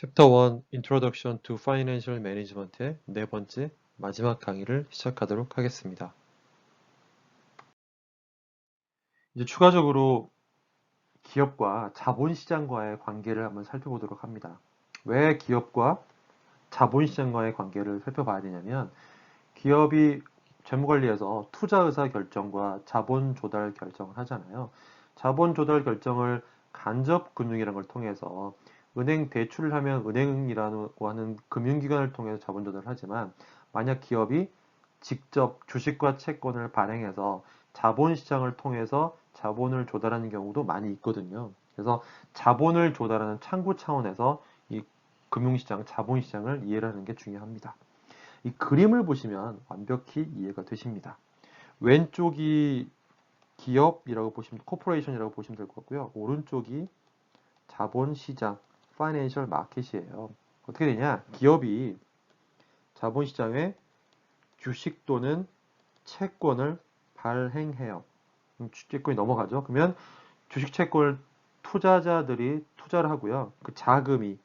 챕터 1 Introduction to Financial Management의 네 번째 마지막 강의를 시작하도록 하겠습니다. 이제 추가적으로 기업과 자본시장과의 관계를 한번 살펴보도록 합니다. 왜 기업과 자본시장과의 관계를 살펴봐야 되냐면 기업이 재무관리에서 투자 의사 결정과 자본 조달 결정을 하잖아요. 자본 조달 결정을 간접 금융이라는 걸 통해서 은행 대출을 하면 은행이라고 하는 금융기관을 통해서 자본 조달을 하지만 만약 기업이 직접 주식과 채권을 발행해서 자본시장을 통해서 자본을 조달하는 경우도 많이 있거든요. 그래서 자본을 조달하는 창구 차원에서 이 금융시장, 자본시장을 이해를 하는 게 중요합니다. 이 그림을 보시면 완벽히 이해가 되십니다. 왼쪽이 기업이라고 보시면, 코퍼레이션이라고 보시면 될 것 같고요. 오른쪽이 자본시장, 파이낸셜 마켓이에요. 어떻게 되냐? 기업이 자본시장에 주식 또는 채권을 발행해요. 채권이 넘어가죠. 그러면 주식 채권을 투자자들이 투자를 하고요. 그 자금이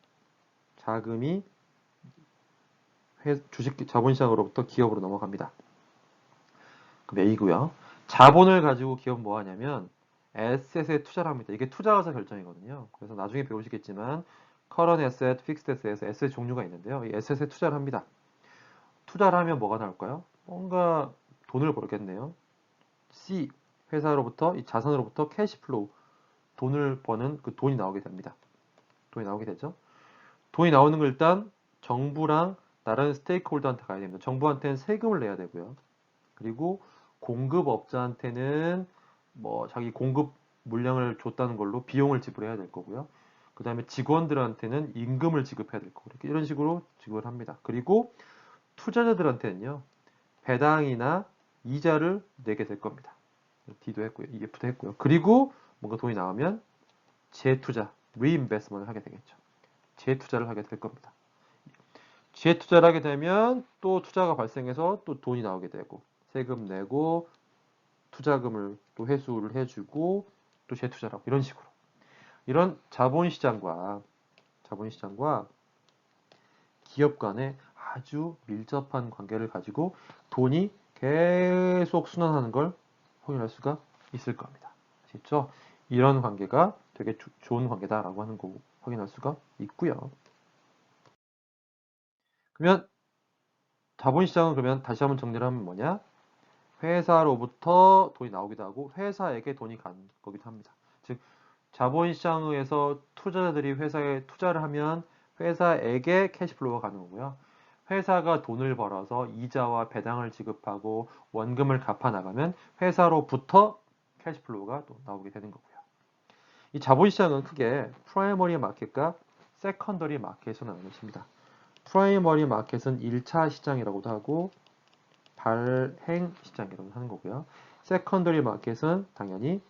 주식 자본시장으로부터 기업으로 넘어갑니다. 그럼 A고요. 자본을 가지고 기업은 뭐 하냐면 에셋에 투자를 합니다. 이게 투자의사 결정이거든요. 그래서 나중에 배우시겠지만 current asset, fixed asset에서 에셋 종류가 있는데요. 이 에셋에 투자를 합니다. 투자를 하면 뭐가 나올까요? 뭔가 돈을 벌겠네요. C, 회사로부터 이 자산으로부터 캐시플로우, 돈을 버는 그 돈이 나오게 됩니다. 돈이 나오게 되죠. 돈이 나오는 걸 일단 정부랑 다른 스테이크홀더한테 가야 됩니다. 정부한테는 세금을 내야 되고요. 그리고 공급업자한테는 뭐 자기 공급 물량을 줬다는 걸로 비용을 지불해야 될 거고요. 그 다음에 직원들한테는 임금을 지급해야 될 거고 이런 식으로 지급을 합니다. 그리고 투자자들한테는요. 배당이나 이자를 내게 될 겁니다. D도 했고요. F도 했고요. 그리고 뭔가 돈이 나오면 재투자, reinvestment을 하게 되겠죠. 재투자를 하게 될 겁니다. 재투자를 하게 되면 또 투자가 발생해서 또 돈이 나오게 되고 세금 내고 투자금을 또 회수를 해주고 또 재투자를 하고 이런 식으로 이런 자본시장과 기업 간의 아주 밀접한 관계를 가지고 돈이 계속 순환하는 걸 확인할 수가 있을 겁니다. 아시죠? 이런 관계가 되게 좋은 관계다라고 하는 거 확인할 수가 있고요. 그러면 자본시장은 그러면 다시 한번 정리를 하면 뭐냐? 회사로부터 돈이 나오기도 하고 회사에게 돈이 가는 거기도 합니다. 즉 자본시장에서 투자자들이 회사에 투자를 하면 회사에게 캐시플로우가 가는 거고요. 회사가 돈을 벌어서 이자와 배당을 지급하고 원금을 갚아 나가면 회사로부터 캐시플로우가 또 나오게 되는 거고요. 이 자본시장은 크게 프라이머리 마켓과 세컨더리 마켓으로 나누어집니다. 프라이머리 마켓은 1차 시장이라고도 하고 발행 시장이라고 하는 거고요. 세컨더리 마켓은 당연히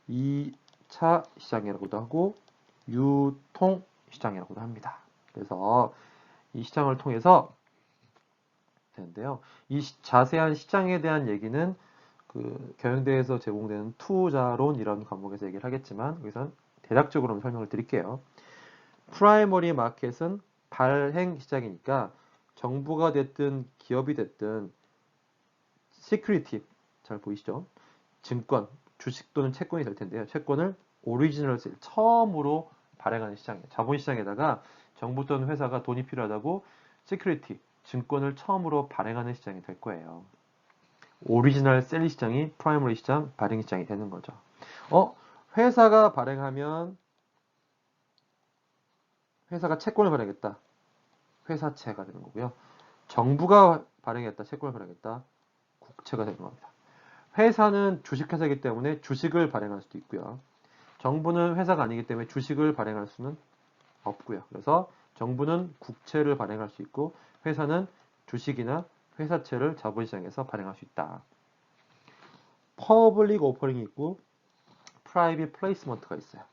2차 시장이라고도 하고 유통 시장이라고도 합니다. 그래서 이 시장을 통해서 되는데요. 이 자세한 시장에 대한 얘기는 그 경영대에서 제공되는 투자론 이런 과목에서 얘기를 하겠지만 여기선 대략적으로 설명을 드릴게요. 프라이머리 마켓은 발행 시장이니까 정부가 됐든 기업이 됐든 시큐리티 잘 보이시죠? 증권, 주식 또는 채권이 될 텐데요. 채권을 오리지널 세일 처음으로 발행하는 시장이에요. 자본시장에다가 정부 또는 회사가 돈이 필요하다고 시큐리티 증권을 처음으로 발행하는 시장이 될 거예요. 오리지널 셀리 시장이 프라이머리 시장, 발행 시장이 되는 거죠. 회사가 발행하면 회사가 채권을 발행했다. 회사채가 되는 거고요. 정부가 발행했다. 채권을 발행했다. 국채가 되는 겁니다. 회사는 주식회사이기 때문에 주식을 발행할 수도 있고요. 정부는 회사가 아니기 때문에 주식을 발행할 수는 없고요. 그래서 정부는 국채를 발행할 수 있고 회사는 주식이나 회사채를 자본시장에서 발행할 수 있다. 퍼블릭 오퍼링이 있고 프라이빗 플레이스먼트가 있어요.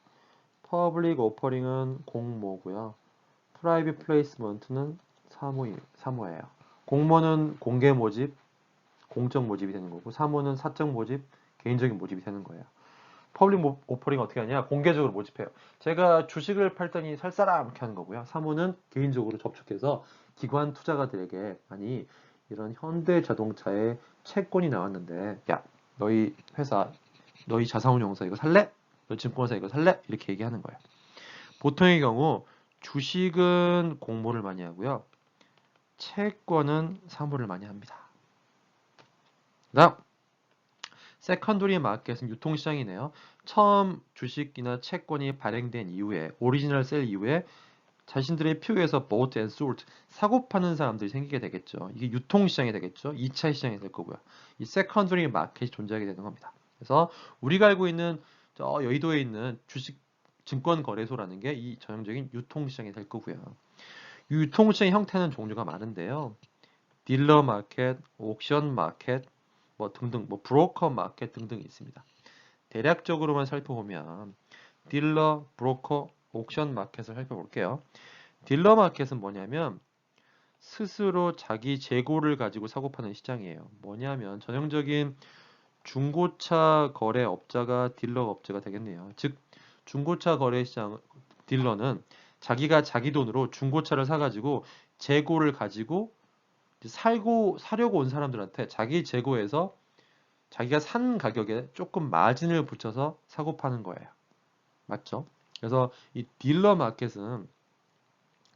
퍼블릭 오퍼링은 공모고요. 프라이빗 플레이스먼트는 사모예요. 공모는 공개 모집, 공적 모집이 되는 거고 사모는 사적 모집, 개인적인 모집이 되는 거예요. 퍼블릭 오퍼링 어떻게 하냐? 공개적으로 모집해요. 제가 주식을 팔더니 살 사람 이렇게 하는 거고요. 사모는 개인적으로 접촉해서 기관 투자가들에게 아니 이런 현대 자동차의 채권이 나왔는데 야 너희 회사 너희 자산운용사 이거 살래? 너희 증권사 이거 살래? 이렇게 얘기하는 거예요. 보통의 경우 주식은 공모를 많이 하고요. 채권은 사모를 많이 합니다. 그다음 세컨더리 마켓은 유통시장이네요. 처음 주식이나 채권이 발행된 이후에 오리지널 셀 이후에 자신들의 표에서 bought and sold 사고 파는 사람들이 생기게 되겠죠. 이게 유통시장이 되겠죠. 2차 시장이 될 거고요. 이 세컨더리 마켓이 존재하게 되는 겁니다. 그래서 우리가 알고 있는 저 여의도에 있는 주식 증권 거래소라는 게 이 전형적인 유통시장이 될 거고요. 이 유통시장의 형태는 종류가 많은데요. 딜러 마켓, 옥션 마켓, 뭐 등등, 뭐 브로커 마켓 등등이 있습니다. 대략적으로만 살펴보면 딜러, 브로커, 옥션 마켓을 살펴볼게요. 딜러 마켓은 뭐냐면 스스로 자기 재고를 가지고 사고 파는 시장이에요. 뭐냐면 전형적인 중고차 거래 업자가 딜러 업체가 되겠네요. 즉 중고차 거래 시장 딜러는 자기가 자기 돈으로 중고차를 사가지고 재고를 가지고 사려고 온 사람들한테 자기 재고에서 자기가 산 가격에 조금 마진을 붙여서 사고 파는 거예요. 맞죠? 그래서 이 딜러 마켓은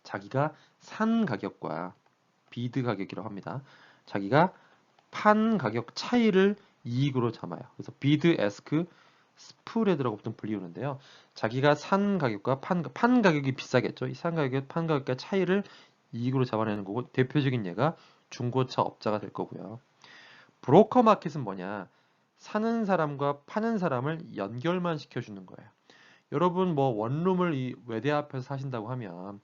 자기가 산 가격과 비드 가격이라고 합니다. 자기가 판 가격 차이를 이익으로 잡아요. 그래서 비드 에스크 스프레드라고 보통 불리우는데요. 자기가 산 가격과 판 가격이 비싸겠죠. 이 산 가격, 판 가격과 차이를 이익으로 잡아내는 거고 대표적인 예가 중고차 업자가 될 거고요. 브로커 마켓은 뭐냐? 사는 사람과 파는 사람을 연결만 시켜주는 거예요. 여러분 뭐 원룸을 이 외대 앞에서 사신다고 하면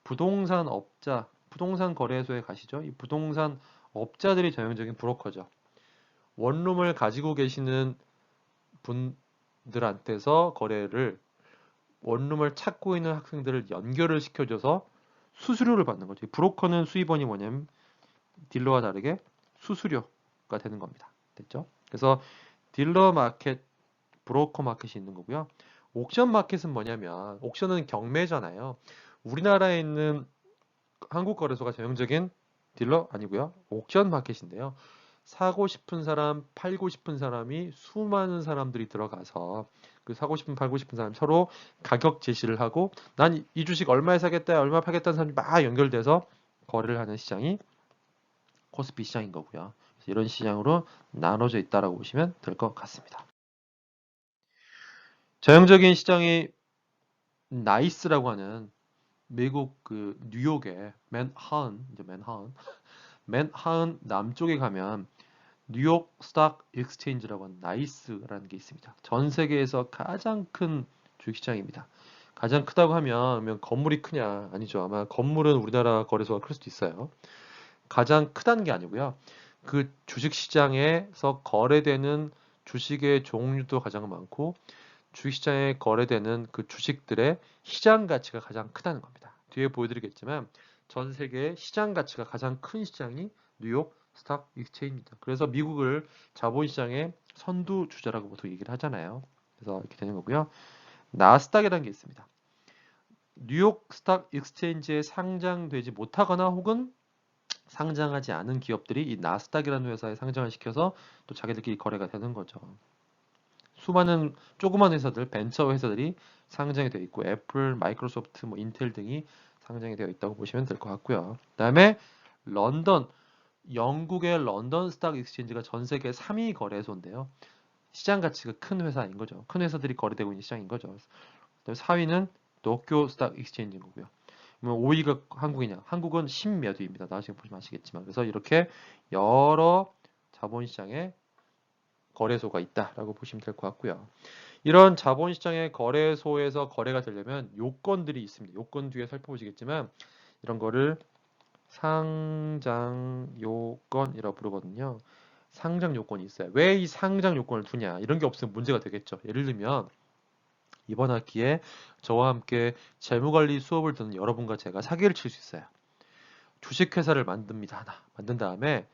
부동산 업자, 부동산 거래소에 가시죠. 이 부동산 업자들이 전형적인 브로커죠. 원룸을 가지고 계시는 분들한테서 거래를 원룸을 찾고 있는 학생들을 연결을 시켜줘서 수수료를 받는 거죠. 브로커는 수입원이 뭐냐면 딜러와 다르게 수수료가 되는 겁니다. 됐죠? 그래서 딜러 마켓, 브로커 마켓이 있는 거고요. 옥션 마켓은 뭐냐면 옥션은 경매잖아요. 우리나라에 있는 한국 거래소가 전형적인 딜러 아니고요. 옥션 마켓인데요. 사고 싶은 사람, 팔고 싶은 사람이 수많은 사람들이 들어가서 그 사고 싶은, 팔고 싶은 사람 서로 가격 제시를 하고 난 이 주식 얼마에 사겠다, 얼마 팔겠다는 사람이 막 연결돼서 거래를 하는 시장이 코스피 시장인 거고요. 이런 시장으로 나눠져 있다라고 보시면 될 것 같습니다. 전형적인 시장이 나이스라고 하는 미국 그 뉴욕의 맨하튼 남쪽에 가면 뉴욕 스탁 익스체인지라고 하는 나이스라는 게 있습니다. 전 세계에서 가장 큰 주식시장입니다. 가장 크다고 하면 건물이 크냐? 아니죠. 아마 건물은 우리나라 거래소가 클 수도 있어요. 가장 크다는 게 아니고요. 그 주식시장에서 거래되는 주식의 종류도 가장 많고 주식시장에 거래되는 그 주식들의 시장 가치가 가장 크다는 겁니다. 뒤에 보여드리겠지만 전 세계의 시장 가치가 가장 큰 시장이 뉴욕 스탁 익스체인지입니다. 그래서 미국을 자본시장의 선두 주자라고 보통 얘기를 하잖아요. 그래서 이렇게 되는 거고요. 나스닥이라는 게 있습니다. 뉴욕 스탁 익스체인지에 상장되지 못하거나 혹은 상장하지 않은 기업들이 이 나스닥이라는 회사에 상장을 시켜서 또 자기들끼리 거래가 되는 거죠. 수많은 조그만 회사들, 벤처 회사들이 상장이 되어 있고 애플, 마이크로소프트, 뭐 인텔 등이 상장이 되어 있다고 보시면 될 것 같고요. 그다음에 런던, 영국의 런던 스탁 익스체인지가 전 세계 3위 거래소인데요. 시장 가치가 큰 회사인 거죠. 큰 회사들이 거래되고 있는 시장인 거죠. 4위는 도쿄 스탁 익스체인지인 거고요. 5위가 한국이냐? 한국은 10몇 위입니다. 나중에 보시면 아시겠지만. 그래서 이렇게 여러 자본시장에 거래소가 있다라고 보시면 될 것 같고요. 이런 자본시장의 거래소에서 거래가 되려면 요건들이 있습니다. 요건 뒤에 살펴보시겠지만 이런 거를 상장 요건이라고 부르거든요. 상장 요건이 있어요. 왜 이 상장 요건을 두냐? 이런 게 없으면 문제가 되겠죠. 예를 들면 이번 학기에 저와 함께 재무관리 수업을 듣는 여러분과 제가 사기를 칠 수 있어요. 주식회사를 만듭니다. 하나. 만든 다음에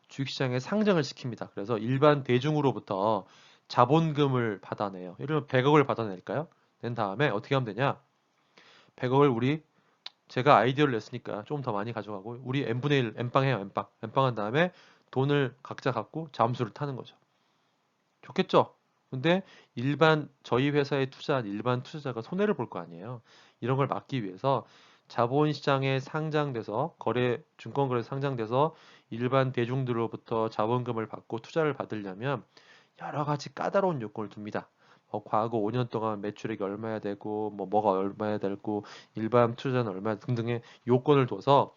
주식시장에 상장을 시킵니다. 그래서 일반 대중으로부터 자본금을 받아내요. 예를 들면 100억을 받아낼까요? 낸 다음에 어떻게 하면 되냐? 100억을 제가 아이디어를 냈으니까 좀 더 많이 가져가고 우리 n분의 1, n빵 해요. n빵. n빵 한 다음에 돈을 각자 갖고 잠수를 타는 거죠. 좋겠죠? 근데 저희 회사에 투자한 일반 투자자가 손해를 볼 거 아니에요. 이런 걸 막기 위해서 자본시장에 상장돼서 증권거래에 상장돼서 일반 대중들로부터 자본금을 받고 투자를 받으려면 여러 가지 까다로운 요건을 둡니다. 과거 5년 동안 매출액이 얼마야 되고, 뭐가 얼마야 되고, 일반 투자는 얼마 등등의 요건을 둬서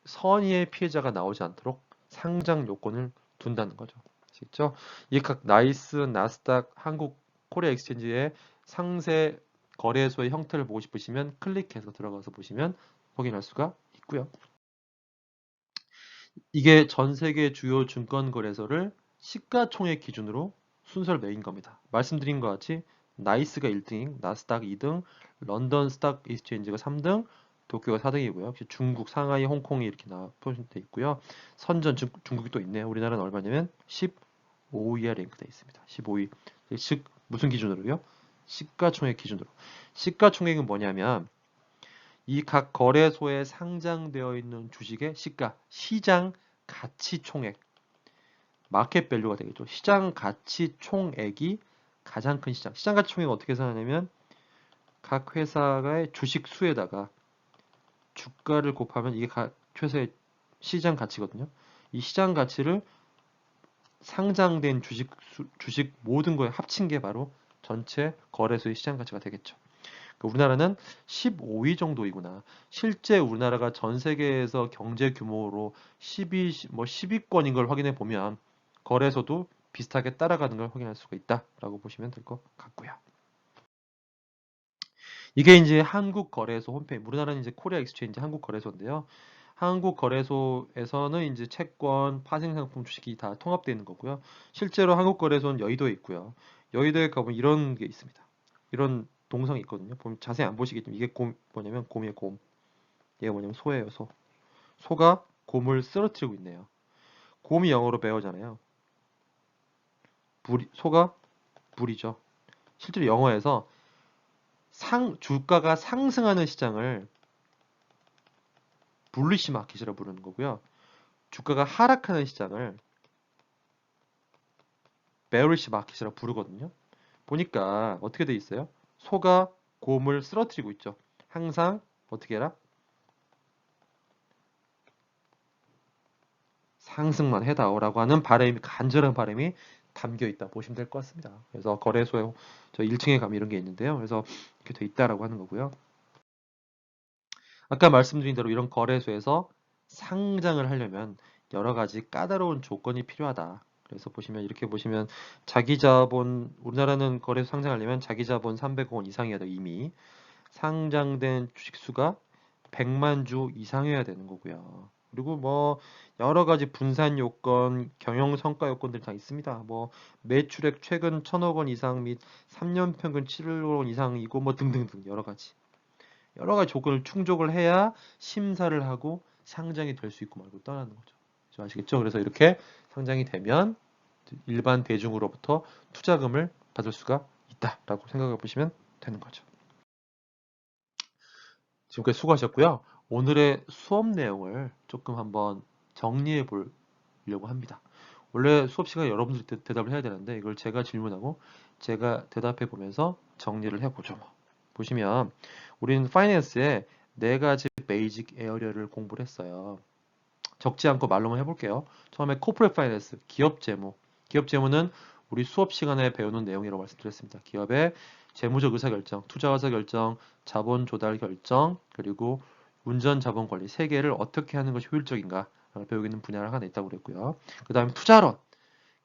선의의 피해자가 나오지 않도록 상장 요건을 둔다는 거죠. 아시겠죠? 이 각 나이스, 나스닥, 한국 코리아 익스체인지의 상세 거래소의 형태를 보고 싶으시면 클릭해서 들어가서 보시면 확인할 수가 있고요. 이게 전 세계 주요 증권 거래소를 시가총액 기준으로 순서를 매긴 겁니다. 말씀드린 것 같이 나이스가 1등, 나스닥 2등, 런던 스탁 익스체인지가 3등, 도쿄가 4등이고요. 중국, 상하이, 홍콩이 이렇게 표시되어 있고요. 중국이 또 있네요. 우리나라는 얼마냐면 15위에 랭크되어 있습니다. 15위. 즉 무슨 기준으로요? 시가총액 기준으로. 시가총액은 뭐냐면 이 각 거래소에 상장되어 있는 주식의 시장 가치 총액, 마켓 밸류가 되겠죠. 시장 가치 총액이 가장 큰 시장. 시장 가치 총액은 어떻게 계산하냐면 각 회사의 주식 수에다가 주가를 곱하면 이게 최소의 시장 가치거든요. 이 시장 가치를 상장된 주식 모든 거에 합친 게 바로 전체 거래소의 시장 가치가 되겠죠. 우리나라는 15위 정도이구나. 실제 우리나라가 전 세계에서 경제 규모로 10위권인 걸 확인해 보면 거래소도 비슷하게 따라가는 걸 확인할 수가 있다라고 보시면 될 것 같고요. 이게 이제 한국 거래소 홈페이지. 우리나라는 이제 코리아 익스체인지 한국 거래소인데요. 한국 거래소에서는 이제 채권, 파생상품 주식이 다 통합되어 있는 거고요. 실제로 한국 거래소는 여의도에 있고요. 여의도에 가보면 이런 게 있습니다. 이런 동상이 있거든요. 보면 자세히 안 보시겠지만 이게 뭐냐면 곰이에요, 곰. 얘가 뭐냐면 소예요, 소. 소가 곰을 쓰러뜨리고 있네요. 곰이 영어로 베어잖아요. 소가 불이죠. 실제로 영어에서 주가가 상승하는 시장을 불리시 마켓이라고 부르는 거고요. 주가가 하락하는 시장을 베어리시 마켓이라고 부르거든요. 보니까 어떻게 돼 있어요? 소가 곰을 쓰러뜨리고 있죠. 항상 어떻게 해라? 상승만 해다오라고 하는 간절한 바람이 담겨 있다 보시면 될 것 같습니다. 그래서 거래소에 저 1층에 가면 이런 게 있는데요. 그래서 이렇게 돼 있다라고 하는 거고요. 아까 말씀드린 대로 이런 거래소에서 상장을 하려면 여러 가지 까다로운 조건이 필요하다. 그래서 이렇게 보시면 우리나라는 거래소 상장하려면 자기자본 300억 원 이상이어야 돼, 이미. 상장된 주식수가 100만 주 이상이어야 되는 거고요. 그리고 여러 가지 분산 요건, 경영 성과 요건들이 다 있습니다. 매출액 최근 1,000억 원 이상 및 3년 평균 7억 원 이상이고 등등등 여러 가지 조건을 충족을 해야 심사를 하고 상장이 될 수 있고 말고 떠나는 거죠. 아시겠죠? 그래서 이렇게 상장이 되면 일반 대중으로부터 투자금을 받을 수가 있다라고 생각해 보시면 되는 거죠. 지금까지 수고하셨고요. 오늘의 수업 내용을 조금 한번 정리해 보려고 합니다. 원래 수업 시간에 여러분들이 대답을 해야 되는데 이걸 제가 질문하고 제가 대답해 보면서 정리를 해보죠. 보시면 우리는 파이낸스에 4가지 베이직 에어리어를 공부를 했어요. 적지 않고 말로만 해볼게요. 처음에 코퍼레이트 파이낸스, 기업 재무. 기업 재무는 우리 수업 시간에 배우는 내용이라고 말씀드렸습니다. 기업의 재무적 의사결정, 투자 의사결정, 자본 조달 결정, 그리고 운전 자본 관리 3개를 어떻게 하는 것이 효율적인가 배우고 있는 분야가 하나 있다고 그랬고요. 그 다음에 투자론.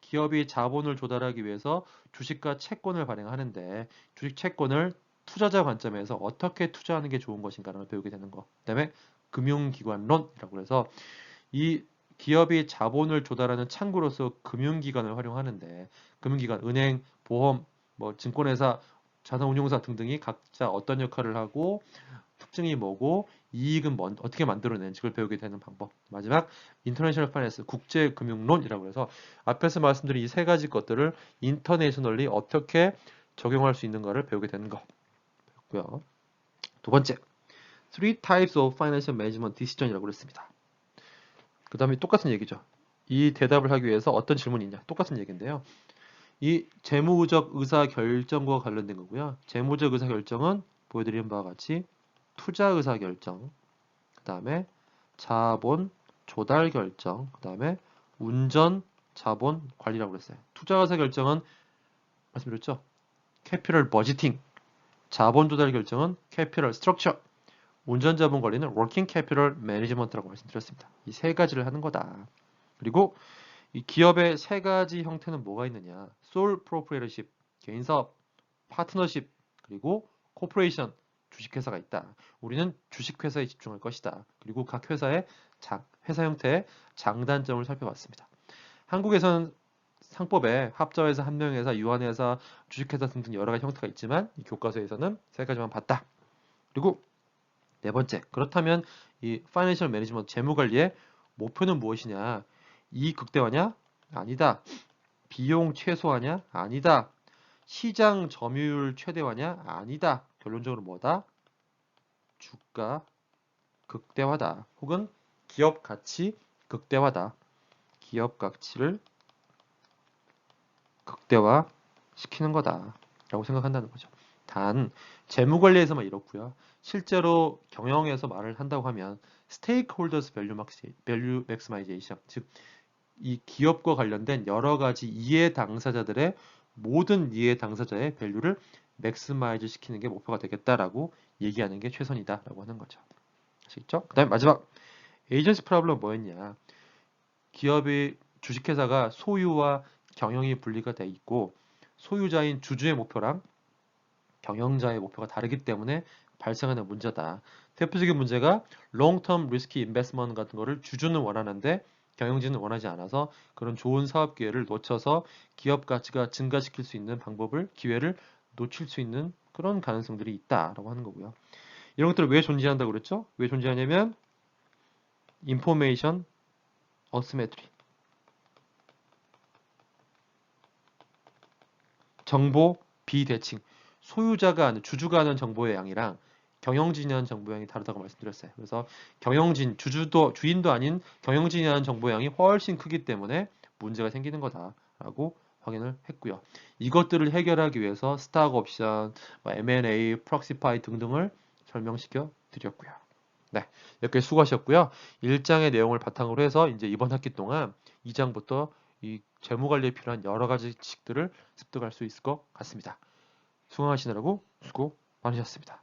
기업이 자본을 조달하기 위해서 주식과 채권을 발행하는데 주식 채권을 투자자 관점에서 어떻게 투자하는 게 좋은 것인가를 배우게 되는 거. 그 다음에 금융기관론이라고 해서 이 기업이 자본을 조달하는 창구로서 금융기관을 활용하는데 금융기관, 은행, 보험, 증권회사, 자산운용사 등등이 각자 어떤 역할을 하고 특징이 뭐고 이익은 어떻게 만들어내는지 그걸 배우게 되는 방법. 마지막 인터내셔널 파이낸스 국제금융론이라고 해서 앞에서 말씀드린 이 세 가지 것들을 인터내셔널리 어떻게 적용할 수 있는가를 배우게 되는 거고요. 두 번째, three types of financial management decision이라고 그랬습니다. 그 다음에 똑같은 얘기죠. 이 대답을 하기 위해서 어떤 질문이 있냐? 똑같은 얘기인데요. 이 재무적 의사 결정과 관련된 거고요. 재무적 의사 결정은 보여드린 바와 같이 투자 의사 결정, 그 다음에 자본 조달 결정, 그 다음에 운전 자본 관리라고 그랬어요. 투자 의사 결정은 말씀드렸죠. 캐피럴 버지팅, 자본 조달 결정은 캐피럴 스트럭처, 운전 자본 관리는 워킹 캐피럴 매니지먼트라고 말씀드렸습니다. 이 세 가지를 하는 거다. 그리고 이 기업의 세 가지 형태는 뭐가 있느냐? 솔 프로프리에터십, 개인사업, 파트너십, 그리고 코퍼레이션, 주식회사가 있다. 우리는 주식회사에 집중할 것이다. 그리고 각 회사의 회사 형태의 장단점을 살펴봤습니다. 한국에서는 상법에 합자회사, 한명회사, 유한회사, 주식회사 등등 여러 가지 형태가 있지만 이 교과서에서는 세 가지만 봤다. 그리고 네 번째, 그렇다면 이 파이낸셜 매니지먼트 재무관리의 목표는 무엇이냐? 이익 극대화냐? 아니다. 비용 최소화냐? 아니다. 시장 점유율 최대화냐? 아니다. 결론적으로 뭐다? 주가 극대화다. 혹은 기업 가치 극대화다. 기업 가치를 극대화 시키는 거다. 라고 생각한다는 거죠. 단, 재무관리에서만 이렇고요. 실제로 경영에서 말을 한다고 하면 스테이크홀더스 밸류 맥시마이제이션, 즉 이 기업과 관련된 여러 가지 이해 당사자들의 모든 이해 당사자의 밸류를 맥시마이즈 시키는 게 목표가 되겠다라고 얘기하는 게 최선이다라고 하는 거죠. 아시겠죠? 그 다음에 마지막 에이전시 프로블럼 뭐였냐? 기업의 주식회사가 소유와 경영이 분리가 돼 있고 소유자인 주주의 목표랑 경영자의 목표가 다르기 때문에 발생하는 문제다. 대표적인 문제가 long-term risky investment 같은 거를 주주는 원하는데 경영진은 원하지 않아서 그런 좋은 사업 기회를 놓쳐서 기업 가치가 증가시킬 수 있는 방법을, 기회를 놓칠 수 있는 그런 가능성들이 있다라고 하는 거고요. 이런 것들을 왜 존재한다고 그랬죠? 왜 존재하냐면 information asymmetry, 정보 비대칭, 소유자가 하는, 주주가 하는 정보의 양이랑 경영진이 하는 정보의 양이 다르다고 말씀드렸어요. 그래서 경영진, 주인도 아닌 경영진이 하는 정보의 양이 훨씬 크기 때문에 문제가 생기는 거다라고 확인을 했고요. 이것들을 해결하기 위해서 스탁 옵션, M&A, 프록시파이 등등을 설명시켜 드렸고요. 네, 여기까지 수고하셨고요. 1장의 내용을 바탕으로 해서 이제 이번 학기 동안 2장부터 이 재무 관리에 필요한 여러 가지 지식들을 습득할 수 있을 것 같습니다. 수강하시느라고 수고 많으셨습니다.